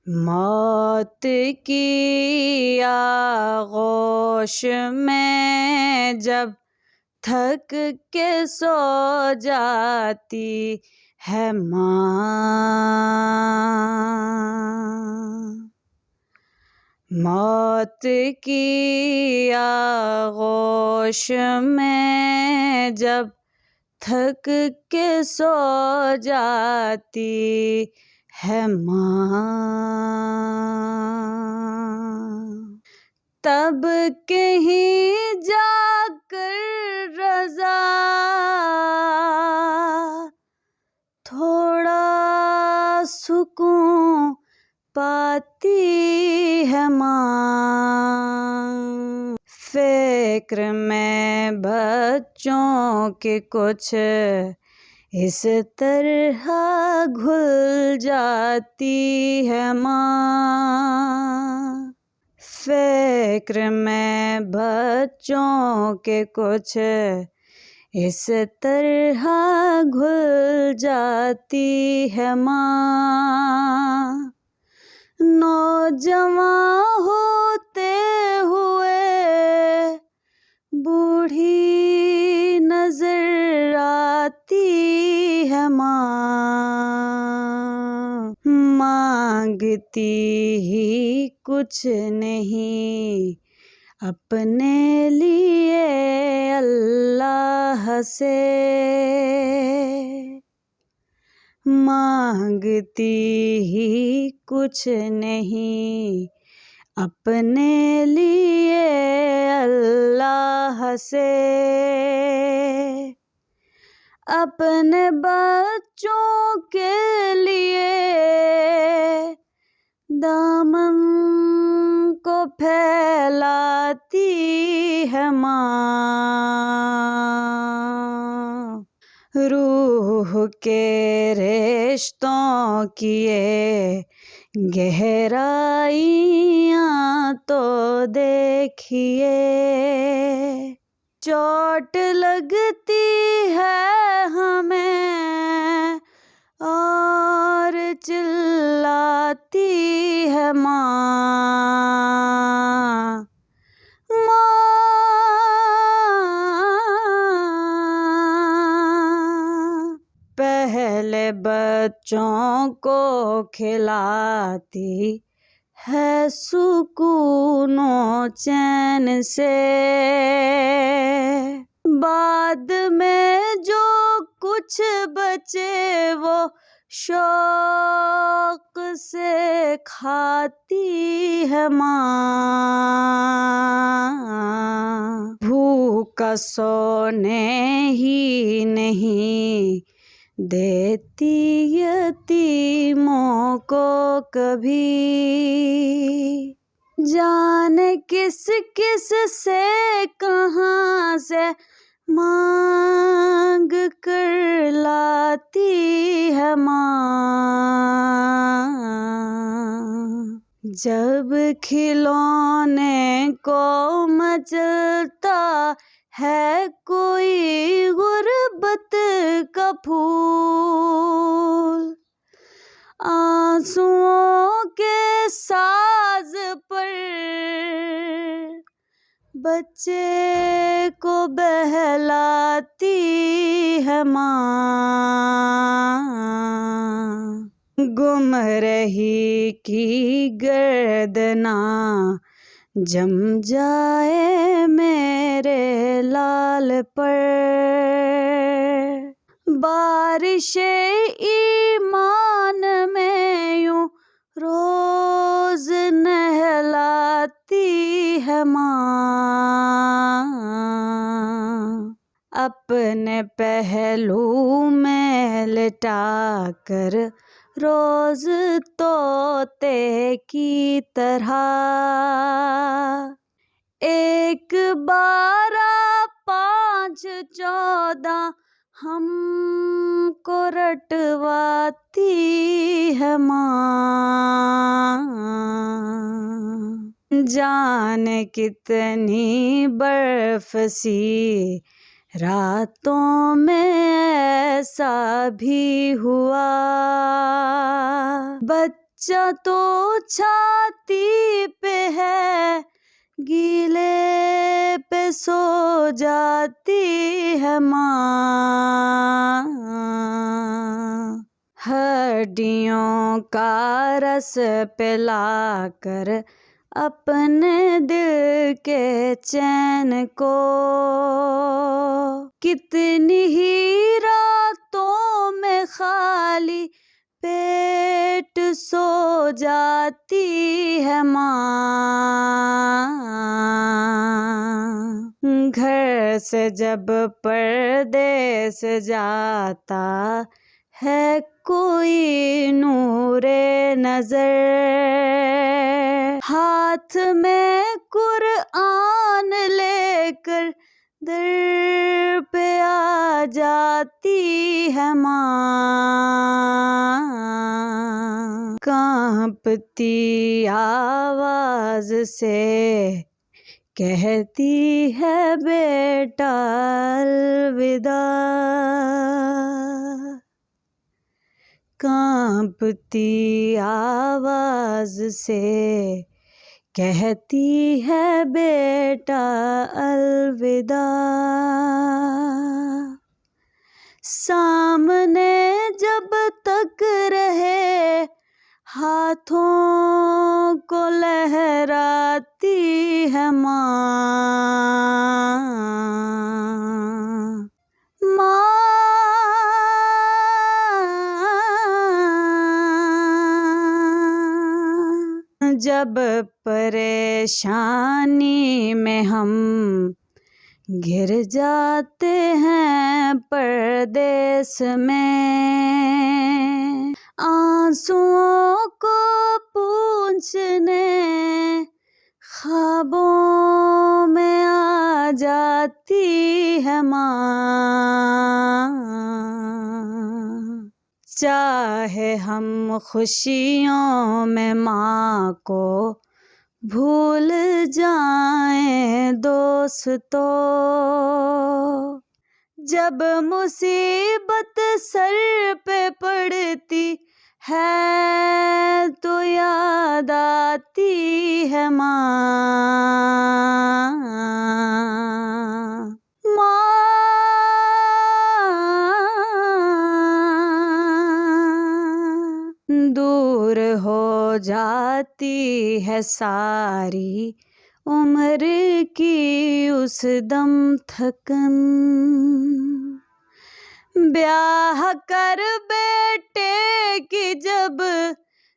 मौत की आगोश में जब थक के सो जाती है माँ। मौत की आगोश में जब थक के सो जाती है माँ, तब कहीं जाकर रज़ा थोड़ा सुकून पाती है माँ। फिक्र में बच्चों के कुछ इस तरह घुल जाती है माँ। फिक्र में बच्चों के कुछ इस तरह घुल जाती है माँ। नौजवान होते हुए बूढ़ी नजर आती है माँ। मांगती ही कुछ नहीं अपने लिए अल्लाह से, मांगती ही कुछ नहीं अपने लिए अल्लाह से। अपने बच्चों के लिए दामन को फैलाती है माँ। रूह के रिश्तों की ये गहराइयाँ तो देखिए, चोट लगती है हमें और चिल्लाती है माँ। माँ पहले बच्चों को खिलाती है सुकूनो चैन से, बाद में जो कुछ बचे वो शौक से खाती है माँ। भूखा सोने ही नहीं देती यतीमों को कभी, जाने किस किस से कहाँ से मांग कर लाती है माँ। जब खिलौने को मचलता है कोई गुर्बत का फूल, आंसुओं के साज पर बच्चे को बहलाती है माँ। गुम रही की गर्दना जम जाए मेरे लाल पर, बारिशे ईमान में यूं रोज नहलाती है माँ। अपने पहलू में लिटा कर रोज तोते की तरह, एक 12 5 14 हमको रटवाती है माँ। जाने कितनी बर्फ सी रातों में ऐसा भी हुआ, बच्चा तो छाती पे है, गीले पे सो जाती है माँ। हड्डियों का रस पिलाकर अपने दिल के चैन को, कितनी ही रातों में खाली पेट सो जाती है माँ। घर से जब परदेस जाता है कोई नूरे नजर, हाथ में कुरआन लेकर दर पे आ जाती है माँ। कांपती आवाज से कहती है बेटा अलविदा, कांपती आवाज से कहती है बेटा अलविदा। सामने जब तक रहे हाथों को लहराती है माँ। जब परेशानी में हम घिर जाते हैं परदेस में, आंसुओं को पूंछने ख्वाबों में आ जाती है माँ। चाहे हम खुशियों में माँ को भूल जाएं दोस्तों, जब मुसीबत सर पे पड़ती है तो याद आती है माँ। दूर हो जाती है सारी उम्र की उस दम थकन, ब्याह कर बेटे की जब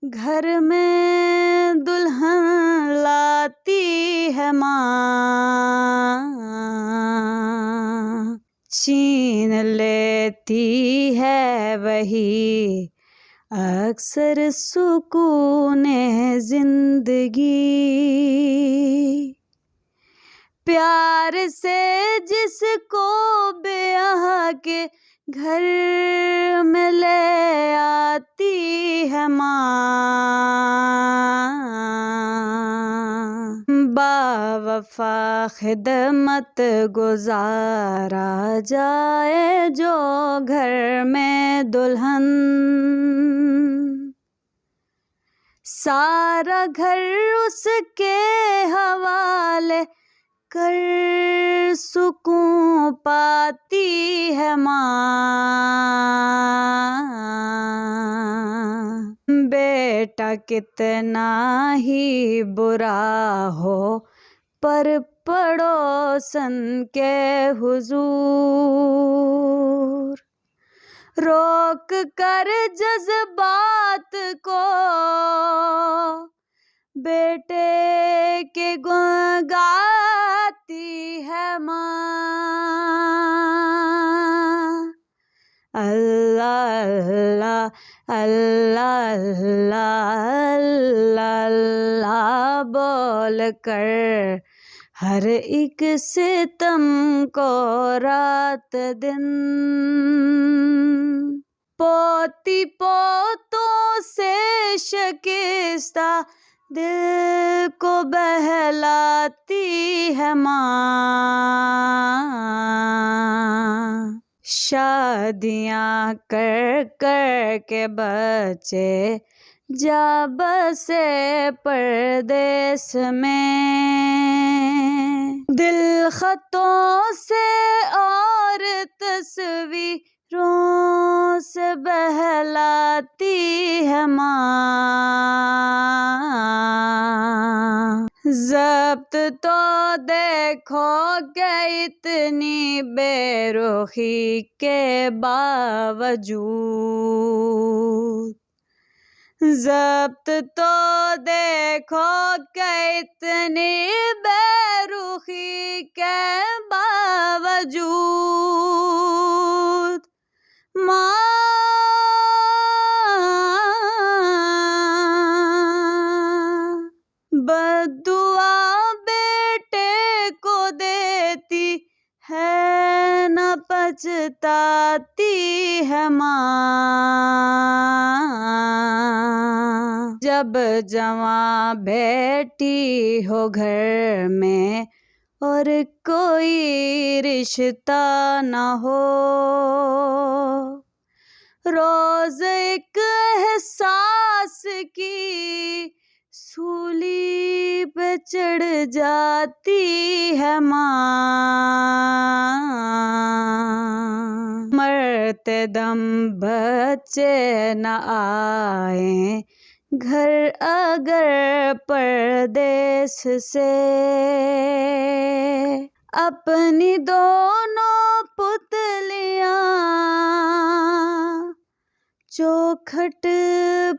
घर में दुल्हन लाती है माँ। छीन लेती है वही अक्सर सुकून जिंदगी, प्यार से जिसको ब्याह के घर में ले आती है माँ। बावफा खिदमत गुजारा जाए जो घर में दुल्हन, सारा घर उसके हवाले कर सुकून पाती है माँ। बेटा कितना ही बुरा हो पर पड़ोसन के हुजूर, रोक कर जज्बात को बेटे के गुण गाती है माँ। अल्लाह अल्लाह अल्लाह अल्लाह अल्लाह बोल कर हर एक सितम को रात दिन, पोती पोतों से शिकस्ता दिल को बहलाती है माँ। शादियाँ कर कर के बच्चे जा बसे परदेस में। दिल खतों से और तस्वीरों से बहलाती है माँ। ज़ब्त तो देखो कि इतनी बेरुखी के बावजूद। ज़ब्त तो देखो कि इतनी बेरुखी के बावजूद। माँ बद्दुआ बेटे को देती है, न पछताती है माँ। जब जवां बेटी हो घर में और कोई रिश्ता न हो, रोज एक एहसास की सूली पे चढ़ जाती है माँ। मरते दम बच्चे न आए घर अगर परदेस से, अपनी दोनों पुतलियां चौखट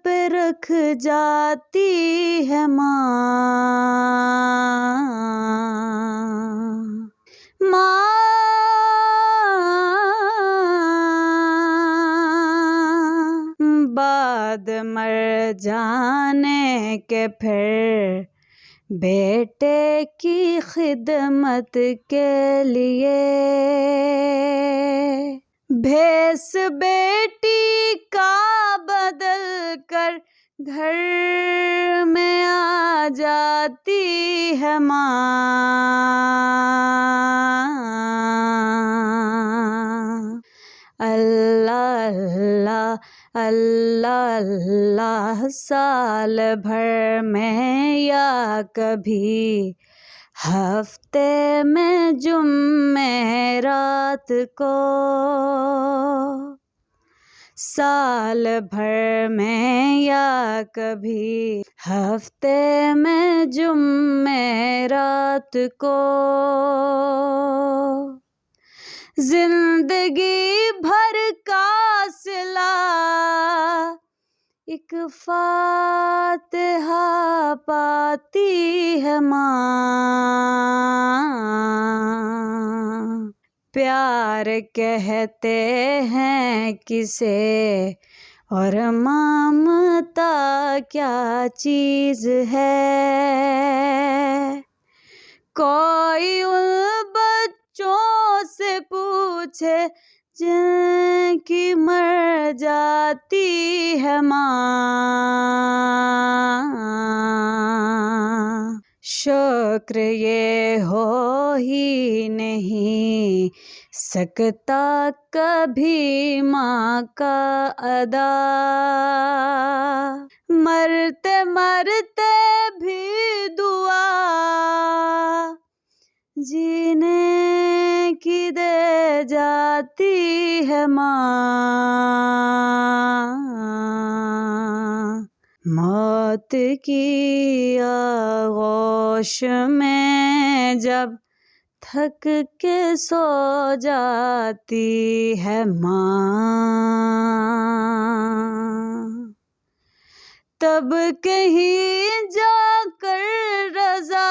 पे रख जाती है माँ। माँ बाद मर जाने के फिर बेटे की खिदमत के लिए भेस बेटी का बदल कर घर में आ जाती है माँ। अल्लाह अल्लाह अल्लाह अल्लाह साल भर में या कभी हफ्ते में जुम्मे रात को, साल भर में या कभी हफ्ते में जुम्मे रात को, जिंदगी भर का सिला एक फातिहा पाती है माँ। प्यार कहते हैं किसे और ममता क्या चीज है, कोई उन बच्चों से पूछे जिनकी मर जाती है माँ। शुक्र ये हो ही नहीं सकता कभी माँ का अदा, मरते मरते भी दुआ जीने की दे जाती है माँ। मौत की आगोश में जब थक के सो जाती है माँ, तब कहीं जाकर रज़ा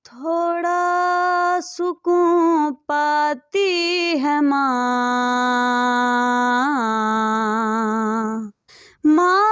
थोड़ा सुकून पाती है माँ। माँ